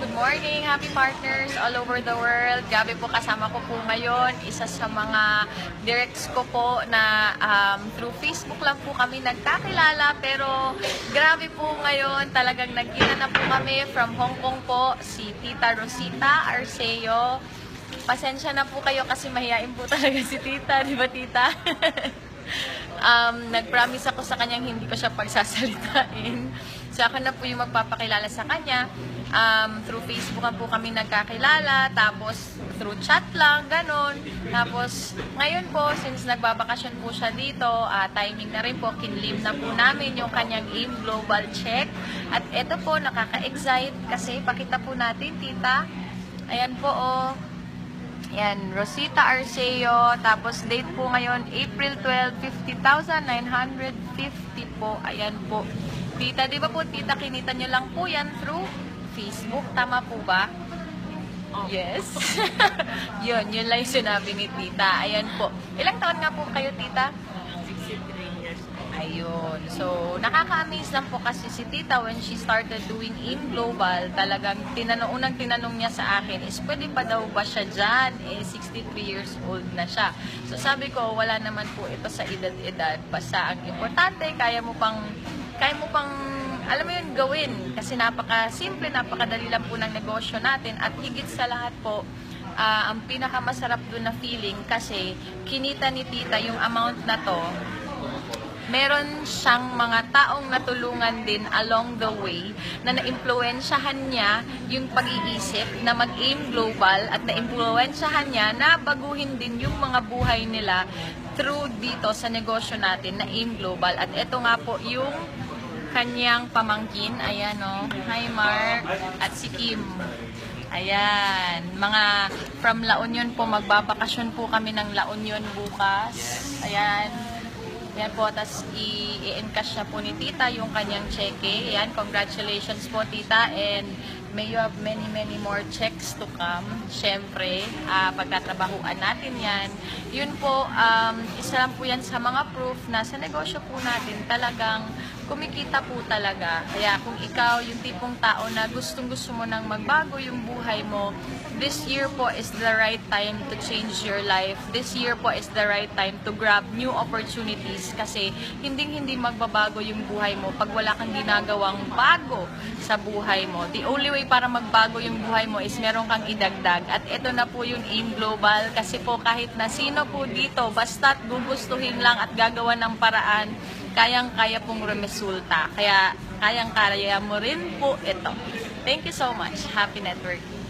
good morning, happy partners all over the world. Gabi po kasama ko po ngayon, isa sa mga directs ko po na through Facebook lang po kami nagkakilala. Pero grabe po ngayon, talagang nagkita na po kami from Hong Kong po, si Tita Rosita Arceo. Pasensya na po kayo kasi mahihain po talaga si Tita, di ba Tita? Nag-promise ako sa kanyang hindi ko siya pagsasalitain. So ako na po yung magpapakilala sa kanya. Through Facebook po kami nagkakilala, tapos through chat lang, ganon. Tapos ngayon po, since nagbabakasyon po siya dito, timing na rin po, kinlim na po namin yung kanyang AIM Global Check. At ito po, nakaka-excite kasi pakita po natin, Tita. Ayan po, oh. Ayan, Rosita Arceo. Tapos date po ngayon, April 12, 50,950 po. Ayan po. Tita, di ba po, Tita, kinita nyo lang po yan through Facebook. Tama po ba? Oh. Yes. yun lang yung sinabi ni Tita. Ayan po. Ilang taon nga po kayo, Tita? 63 years. Ayun. So, nakaka-amaze lang po kasi si Tita when she started doing AIM Global, talagang unang tinanong niya sa akin is, pwede pa daw ba siya dyan? 63 years old na siya. So, sabi ko, wala naman po ito sa edad-edad. Basta ang importante, kaya mo pang, alam mo yun, gawin. Kasi napaka-simple, napakadali lang po ng negosyo natin. At higit sa lahat po, ang pinakamasarap doon na feeling kasi kinita ni Tita yung amount na to. Meron siyang mga taong natulungan din along the way na na-impluwensyahan niya yung pag-iisip na mag-AIM Global at na-impluwensyahan niya na baguhin din yung mga buhay nila through dito sa negosyo natin na AIM Global. At ito nga po yung kanyang pamangkin. Ayan, oh. Hi, Mark. At si Kim. Ayan. Mga from La Union po, magbabakasyon po kami ng La Union bukas. Ayan. Yan po, tapos i-encash na po ni Tita yung kanyang cheque. Yan, congratulations po Tita, and may you have many more checks to come. Siyempre, pagkatrabahuan natin yan. Yun po, isa lang po yan sa mga proof na sa negosyo po natin talagang kumikita po talaga. Kaya kung ikaw yung tipong tao na gustong-gusto mo nang magbago yung buhay mo, this year po is the right time to change your life. This year po is the right time to grab new opportunities kasi hindi magbabago yung buhay mo pag wala kang ginagawang bago sa buhay mo. The only way para magbago yung buhay mo is meron kang idagdag. At ito na po yung AIM Global kasi po kahit na sino po dito, basta't gugustuhin lang at gagawa ng paraan, kayang-kaya pong rumesulta. Kaya kayang-kaya mo rin po ito. Thank you so much. Happy networking.